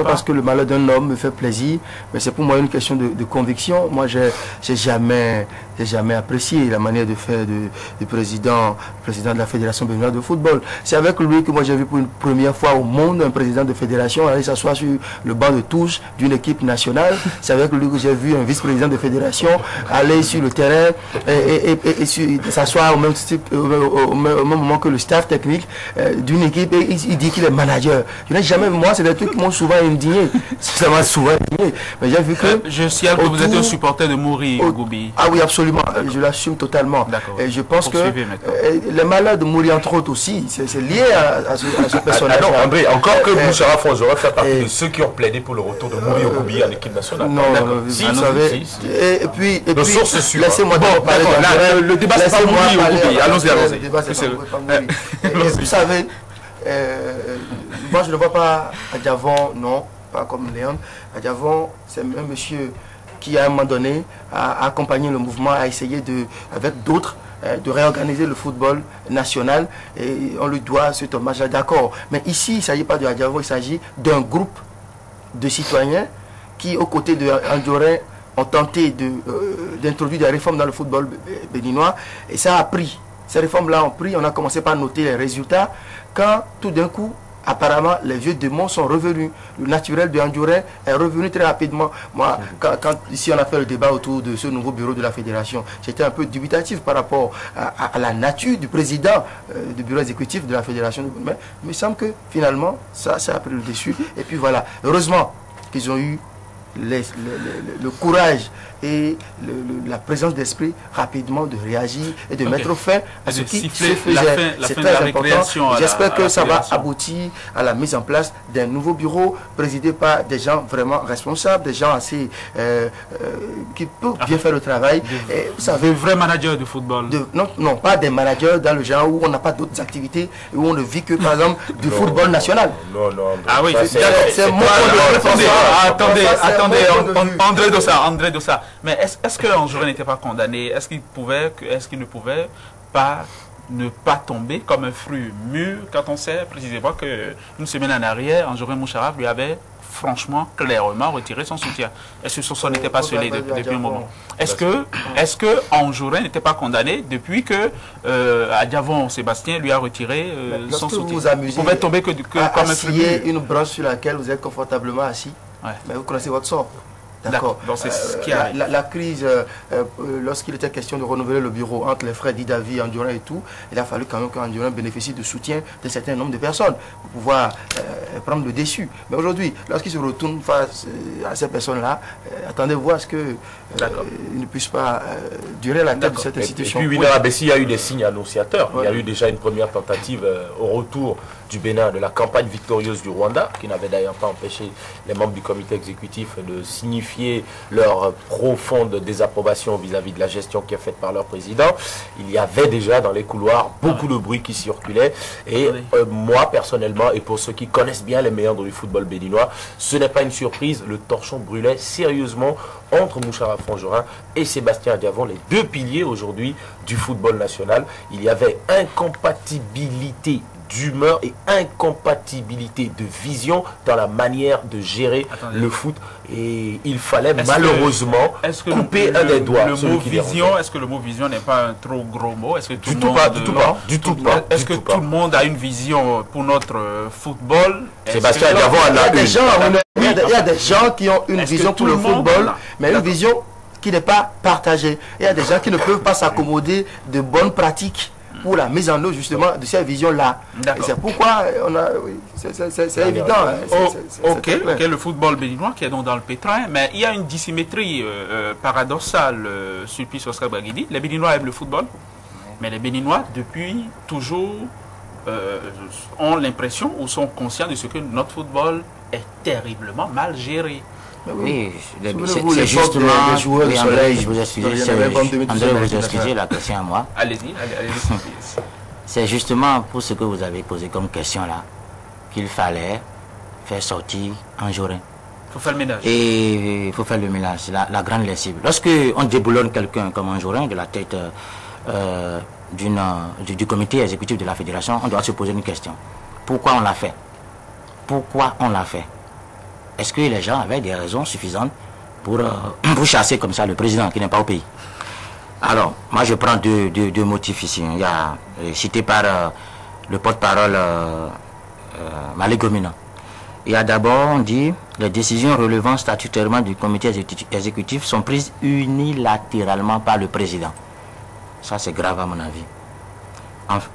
parce que le malheur d'un homme me fait plaisir, mais c'est pour moi une question de conviction. Moi, j'ai jamais apprécié la manière de faire du président de la Fédération béninoise de football. C'est avec lui que moi j'ai vu pour une première fois au monde un président de fédération aller s'asseoir sur le banc de touche d'une équipe nationale. C'est avec lui que j'ai vu un vice-président de fédération aller sur le terrain et s'asseoir au même moment que le staff technique d'une équipe, et il dit qu'il est manager. Je n'ai jamais, moi, c'est des trucs qui m'ont souvent indigné. Ça m'a souvent indigné. Mais j'ai vu que... je signale que vous êtes un supporter de Mouri Goubi. Ah oui, absolument. Je l'assume totalement. Et je pense que les malheurs de Mouri, entre autres aussi, c'est lié à ce personnage. Ah non, André, encore que Mouchara Fonjora fait partie de ceux qui ont plaidé pour le retour de Mouri Goubi en équipe nationale. Non, vous savez... Et puis, laissez-moi parler. Le débat, c'est pas Mouri Goubi. Allons-y. Vous savez, moi je ne vois pas Adjavon, non, pas comme Léon. Adjavon, c'est un monsieur qui à un moment donné a accompagné le mouvement, a essayé avec d'autres de réorganiser le football national, et on lui doit cet hommage-là, d'accord. Mais ici, il ne s'agit pas de Adjavon, il s'agit d'un groupe de citoyens qui, aux côtés de Andjorin, ont tenté d'introduire des réformes dans le football béninois, et ça a pris. Ces réformes-là ont pris, on a commencé par noter les résultats, quand tout d'un coup, apparemment, les vieux démons sont revenus. Le naturel de Andjorin est revenu très rapidement. Moi, quand ici on a fait le débat autour de ce nouveau bureau de la fédération, j'étais un peu dubitatif par rapport à la nature du président du bureau exécutif de la fédération. Mais il me semble que finalement, ça a pris le dessus. Et puis voilà, heureusement qu'ils ont eu le courage et la présence d'esprit rapidement de réagir et de mettre fin à ce qui se faisait. C'est très important. J'espère que ça va aboutir à la mise en place d'un nouveau bureau présidé par des gens vraiment responsables, des gens assez qui peuvent bien faire le travail. Et, vous savez, des vrais managers de football. Non, pas des managers dans le genre où on n'a pas d'autres activités, où on ne vit que par exemple du football national. Non. Ah oui, c'est moi. Attendez, André Dossa. Mais est-ce que Andjorin n'était pas condamné? Est-ce qu'il ne pouvait pas ne pas tomber comme un fruit mûr, quand on sait précisément qu'une semaine en arrière, Andjorin Moucharaf lui avait franchement, clairement retiré son soutien? Est-ce que ce n'était pas scellé depuis un moment? Est-ce que Andjorin n'était pas condamné depuis que Adjavon Sébastien lui a retiré son soutien? Vous pouvait tomber comme un fruit mûr. Une brosse sur laquelle vous êtes confortablement assis, mais vous connaissez votre sort. D'accord. Donc c'est ce qui arrive. La crise, lorsqu'il était question de renouveler le bureau entre les frères Didavi, Andjorin et tout, il a fallu quand même qu'Andjorin bénéficie de soutien d'un certain nombre de personnes pour pouvoir prendre le dessus. Mais aujourd'hui, lorsqu'il se retourne face à ces personnes-là, attendez voir ce que il ne puisse pas durer la tête de cette institution. Et puis, Winner Abessi, il y a eu des signes annonciateurs. Il y a eu déjà une première tentative au retour du Bénin de la campagne victorieuse du Rwanda, qui n'avait d'ailleurs pas empêché les membres du comité exécutif de signifier leur profonde désapprobation vis-à-vis de la gestion qui est faite par leur président. Il y avait déjà dans les couloirs beaucoup de bruit qui circulait. Et moi, personnellement, et pour ceux qui connaissent bien les méandres du football béninois, ce n'est pas une surprise. Le torchon brûlait sérieusement entre Mouchara Fonjorin et Sébastien Adjavon, les deux piliers aujourd'hui du football national. Il y avait incompatibilité d'humeur et incompatibilité de vision dans la manière de gérer le foot, et il fallait malheureusement couper un des doigts. Le mot vision, est-ce que le mot vision n'est pas un trop gros mot? Est-ce que du tout pas. Est-ce que tout le monde a une vision pour notre football? Sébastien Adjavon en a une. Il y a des gens qui ont une vision pour le football, mais une vision qui n'est pas partagée. Il y a des gens qui ne peuvent pas s'accommoder de bonnes pratiques pour la mise en œuvre justement de cette vision-là. C'est pourquoi on a... Oui, c'est évident. Ok, le football béninois qui est donc dans le pétrin, mais il y a une dissymétrie paradoxale, Sulpice Oscar Baguidi. Les Béninois aiment le football, mais les Béninois, depuis toujours, ont l'impression ou sont conscients de ce que notre football est terriblement mal géré. Oui, c'est justement, André, je vous excusez, André, vous excusez la question à moi. Allez-y. C'est justement pour ce que vous avez posé comme question là, qu'il fallait faire sortir Andjorin. Il faut faire le ménage. Et il faut faire le ménage, la grande lessive. Lorsque on déboulonne quelqu'un comme Andjorin de la tête du comité exécutif de la fédération, on doit se poser une question. Pourquoi on l'a fait? pourquoi on l'a fait. Est-ce que les gens avaient des raisons suffisantes pour chasser comme ça le président qui n'est pas au pays? Alors, moi je prends deux motifs ici. Il y a cité par le porte-parole Malick Gomina. Il y a d'abord, on dit, les décisions relevant statutairement du comité exécutif sont prises unilatéralement par le président. Ça c'est grave à mon avis.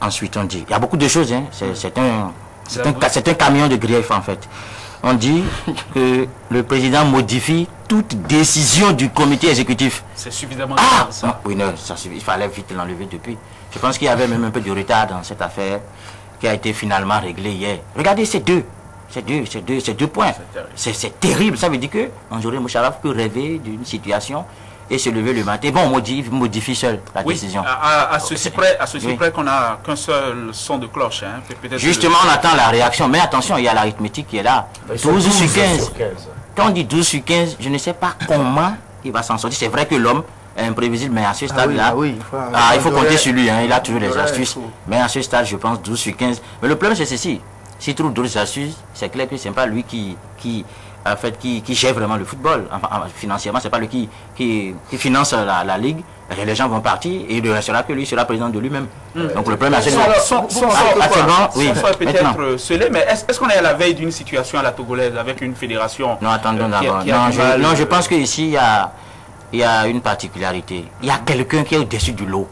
Ensuite on dit, il y a beaucoup de choses, hein. C'est un camion de grief en fait. On dit que le président modifie toute décision du comité exécutif. C'est suffisamment grave, ça. Non, oui, non, il fallait vite l'enlever depuis. Je pense qu'il y avait même un peu de retard dans cette affaire qui a été finalement réglée hier. Regardez ces deux points. C'est terrible. Ça veut dire que André Moucharaf peut rêver d'une situation et se lever le matin. Bon, on modifie seul la décision. À ceci près qu'on n'a qu'un seul son de cloche. Hein. Justement, on attend la réaction. Mais attention, il y a l'arithmétique qui est là. 12 sur 15. Quand on dit 12 sur 15, je ne sais pas comment il va s'en sortir. C'est vrai que l'homme est imprévisible, mais à ce stade-là, il faut compter sur lui. Hein. Il a toujours des astuces. Mais à ce stade, je pense 12 sur 15. Mais le problème, c'est ceci. S'il trouve d'autres astuces, c'est clair que ce n'est pas lui qui gère vraiment le football. Enfin, financièrement, c'est pas lui qui finance la ligue. Les gens vont partir et il ne restera que lui sera président de lui-même. Donc le problème est soit peut-être scellé, mais est-ce qu'on est à la veille d'une situation à la togolaise avec une fédération? Non, attendons d'abord. Non, je pense qu'ici, il y a une particularité. Il y a quelqu'un qui est au-dessus du lot.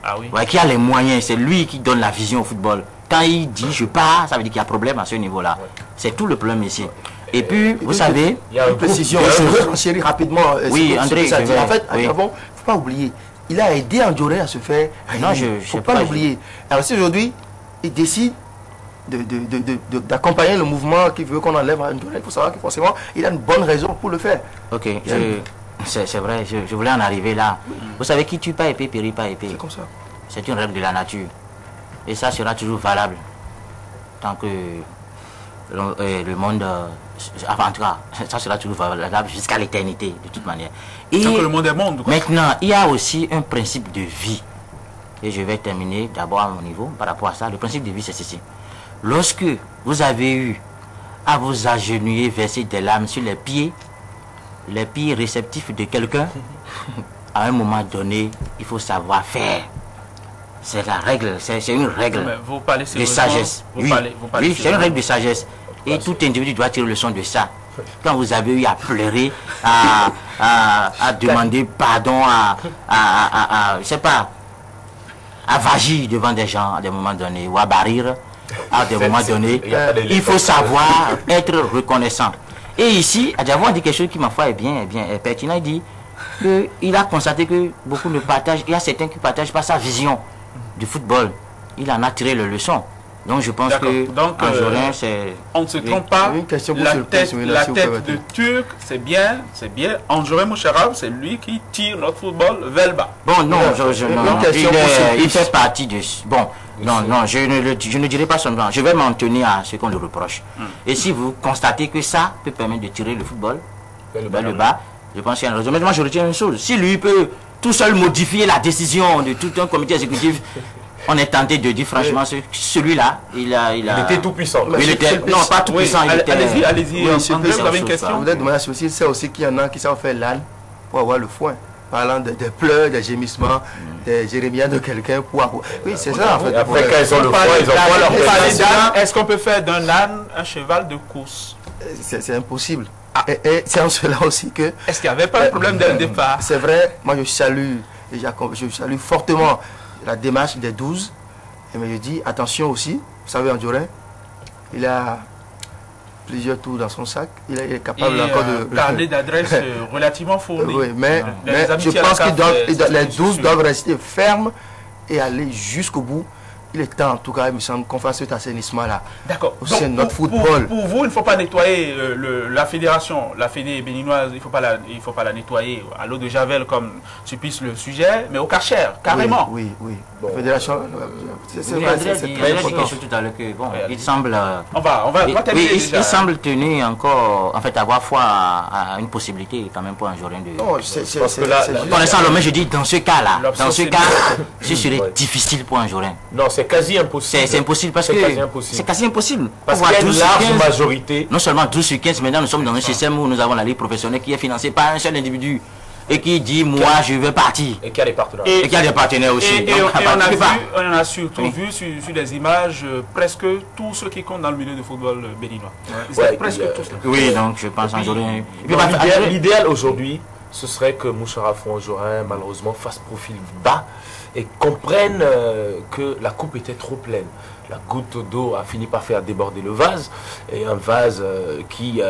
Ah oui. Ouais, qui a les moyens. C'est lui qui donne la vision au football. Quand il dit je pars, ça veut dire qu'il y a problème à ce niveau-là. C'est tout le problème ici. Et puis, vous savez, il y a une précision. Je veux enchérir rapidement. Oui, André. En fait, il ne faut pas oublier. Il a aidé Andoré à se faire. Non, je ne faut pas l'oublier. Alors, si aujourd'hui, il décide d'accompagner le mouvement qui veut qu'on enlève Andoré, il faut savoir que forcément, il a une bonne raison pour le faire. Ok, c'est vrai, je voulais en arriver là. Vous savez, qui tue pas épée, périt pas épée. C'est comme ça. C'est une règle de la nature. Et ça sera toujours valable. Tant que le monde... en tout cas, ça sera toujours valable jusqu'à l'éternité, de toute manière. Et tant que le monde est monde. Quoi. Maintenant, il y a aussi un principe de vie. Et je vais terminer d'abord à mon niveau par rapport à ça. Le principe de vie, c'est ceci. Lorsque vous avez eu à vous agenouiller, verser des larmes sur les pieds réceptifs de quelqu'un, à un moment donné, il faut savoir faire. C'est la règle, c'est une règle de sagesse. Oui, c'est une règle de sagesse. Et tout individu doit tirer leçon de ça. Quand vous avez eu à pleurer, à demander pardon, je sais pas, à vagir devant des gens à des moments donnés, ou à barrir à des moments donnés, il faut savoir être reconnaissant. Et ici, Adjavon dit quelque chose qui, ma foi, est bien pertinent. Il dit qu'il a constaté que beaucoup ne partagent, il y a certains qui ne partagent pas sa vision du football. Il en a tiré le leçon. Donc je pense que Anjorin, c'est... On ne se trompe pas, la tête de Turc, c'est bien. Anjorin Moucharaf, c'est lui qui tire notre football vers le bas. Bon, non, il fait partie de... Bon, non, je ne dirai pas seulement. Je vais m'en tenir à ce qu'on le reproche. Et si vous constatez que ça peut permettre de tirer le football vers le bas, je pense qu'il y a une raison. Mais moi, je retiens une chose. Si lui peut tout seul modifier la décision de tout un comité exécutif, on est tenté de dire franchement, celui-là, il était tout puissant. Non, pas tout puissant. Allez-y, André, vous avez une question. Vous êtes demandé aussi, c'est aussi qu'il y en a qui savent faire l'âne pour avoir le foin. Parlant des pleurs, des gémissements, des jérémiades de quelqu'un pour avoir... Oui, c'est ça en fait. Après, quand ils ont le foin, ils ont pas leur précision. Est-ce qu'on peut faire d'un âne un cheval de course? C'est impossible. Et c'est en cela aussi que... Est-ce qu'il n'y avait pas de problème dès le départ? C'est vrai, moi je salue fortement la démarche des 12. Et mais je dis, attention aussi, vous savez, Anjorin, il a plusieurs tours dans son sac. Il est capable encore de... carnet d'adresse relativement fourni. Oui, mais je pense que les 12 doivent rester fermes et aller jusqu'au bout. Il est temps, en tout cas, il me semble, qu'on fasse cet assainissement-là. D'accord. C'est notre football. Pour vous, il ne faut pas nettoyer la fédération, la fédé béninoise, il ne faut pas la nettoyer à l'eau de Javel comme supplice le sujet, mais au Karcher, carrément. Oui. Bon, la fédération, c'est vrai. Il a dit quelque chose tout à l'heure que, bon, il semble... On va terminer déjà. Il semble tenir encore, en fait, avoir foi à une possibilité quand même pour un jour de... Non, connaissant l'homme, je dis, dans ce cas-là, ce serait difficile pour un Jorin. Non, c'est C'est quasi impossible. C'est impossible parce que c'est quasi impossible. Parce qu'il y a une large majorité. Non seulement 12 sur 15, maintenant nous sommes dans un système où nous avons la Ligue professionnelle qui est financée par un seul individu et qui dit moi je veux partir. Et qui a des partenaires. Et qui a des partenaires aussi. Et on en a surtout vu sur des images presque tous ceux qui comptent dans le milieu du football béninois. Presque tous. Oui, donc je pense en journée. L'idéal aujourd'hui, ce serait que Moucharaf Anjorin, malheureusement, fasse profil bas et comprenne que la coupe était trop pleine. La goutte d'eau a fini par faire déborder le vase, et un vase qui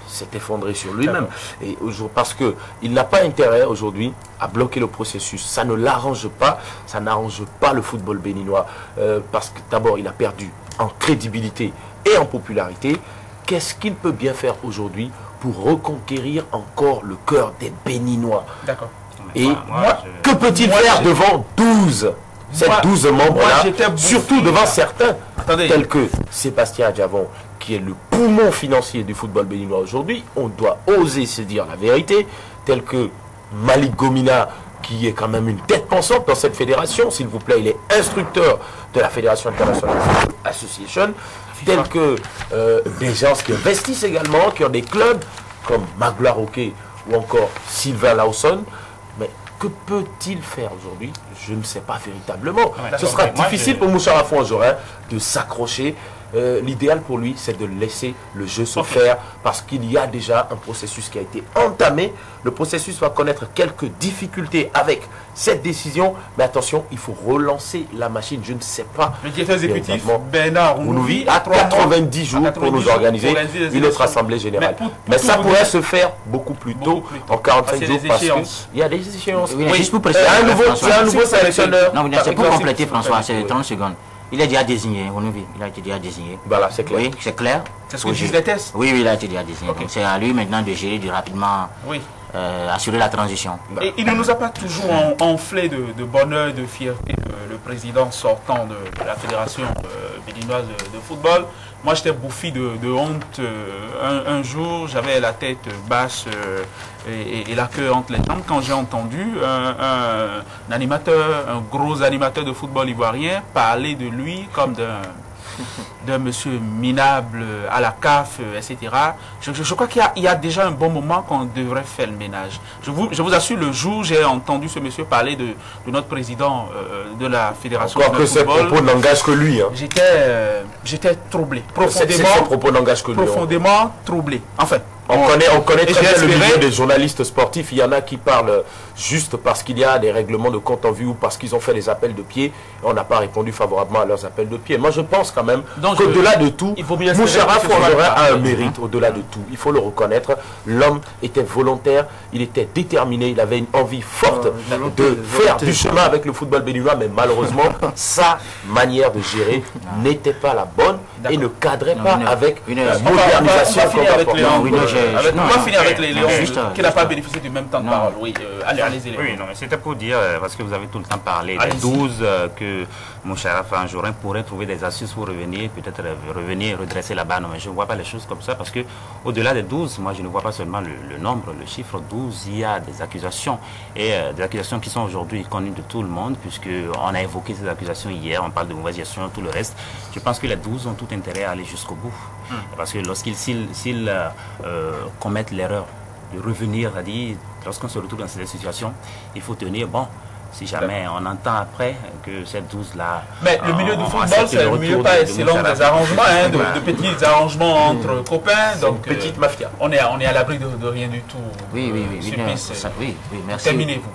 s'est effondré sur lui-même. Et parce qu'il n'a pas intérêt aujourd'hui à bloquer le processus. Ça ne l'arrange pas, ça n'arrange pas le football béninois. Parce que d'abord, il a perdu en crédibilité et en popularité. Qu'est-ce qu'il peut bien faire aujourd'hui pour reconquérir encore le cœur des Béninois? D'accord. Et que peut-il faire devant 12 ces 12 membres-là, surtout devant certains, tels que Sébastien Adjavon, qui est le poumon financier du football béninois aujourd'hui, on doit oser se dire la vérité, tel que Malik Gomina, qui est quand même une tête pensante dans cette fédération, s'il vous plaît, il est instructeur de la Fédération Internationale Football Association, tel que des gens qui investissent également, qui ont des clubs, comme Magloire Roquet ou encore Sylvain Lawson. Mais que peut-il faire aujourd'hui? Je ne sais pas véritablement. Ce sera difficile pour Moucharaf Anjorin de s'accrocher. L'idéal pour lui, c'est de laisser le jeu se faire parce qu'il y a déjà un processus qui a été entamé. Le processus va connaître quelques difficultés avec cette décision. Mais attention, il faut relancer la machine. Je ne sais pas. Le directeur exécutif, Bernard Ounouvi, a 90 jours pour nous organiser une autre assemblée générale. Mais ça pourrait se faire beaucoup plus tôt, en 45 jours, parce qu'il y a des échéances. Juste pour préciser, un nouveau sélectionneur. Non, c'est pour compléter, François, c'est 30 secondes. Il est déjà désigné, il a été déjà désigné. Voilà, c'est clair. Oui, c'est clair. C'est ce que disent les tests. Oui, il a été déjà désigné. Donc c'est à lui maintenant de gérer rapidement, assurer la transition. Et il ne nous a pas toujours enflé de bonheur et de fierté, le président sortant de la Fédération béninoise de football. Moi, j'étais bouffi de honte. Un jour, j'avais la tête basse et la queue entre les jambes quand j'ai entendu un animateur, un gros animateur de football ivoirien parler de lui comme d'un monsieur minable à la CAF, etc. Je crois qu'il y a déjà un bon moment qu'on devrait faire le ménage. Je vous assure, le jour où j'ai entendu ce monsieur parler de notre président de la Fédération de football... Encore que ces propos n'engagent que lui. Hein. J'étais troublé. Profondément, ces propos n'engagent que lui. Profondément troublé. Enfin... On connaît très bien le milieu des journalistes sportifs. Il y en a qui parlent juste parce qu'il y a des règlements de compte en vue ou parce qu'ils ont fait des appels de pied. Et on n'a pas répondu favorablement à leurs appels de pied. Moi, je pense quand même qu'au-delà de tout, Moucharaf Anjorin a un mérite au-delà de tout. Il faut le reconnaître. L'homme était volontaire, il était déterminé, il avait une envie forte de faire du chemin avec le football béninois. Mais malheureusement, sa manière de gérer n'était pas la bonne et ne cadrait pas avec la modernisation on va finir avec les Léons qui n'a pas bénéficié du même temps de parole. Oui, allez-y. Oui, non, mais c'était pour dire, parce que vous avez tout le temps parlé des 12 que Moucharaf Anjorin pourrait trouver des astuces pour revenir, peut-être revenir, redresser la barre. Non, mais je ne vois pas les choses comme ça parce que au-delà des 12, moi je ne vois pas seulement le nombre, le chiffre 12, il y a des accusations et des accusations qui sont aujourd'hui connues de tout le monde puisqu'on a évoqué ces accusations hier, on parle de mauvaise gestion, tout le reste. Je pense que les 12 ont tout intérêt à aller jusqu'au bout. Parce que s'ils commettent l'erreur de revenir, c'est-à-dire lorsqu'on se retrouve dans cette situation, il faut tenir bon. Si jamais on entend après que cette 12-là... Mais le milieu du football, c'est le milieu pas excellent des arrangements, de petits arrangements entre copains. Donc, petite mafia. On est à l'abri de rien du tout. Oui, merci. Terminez-vous.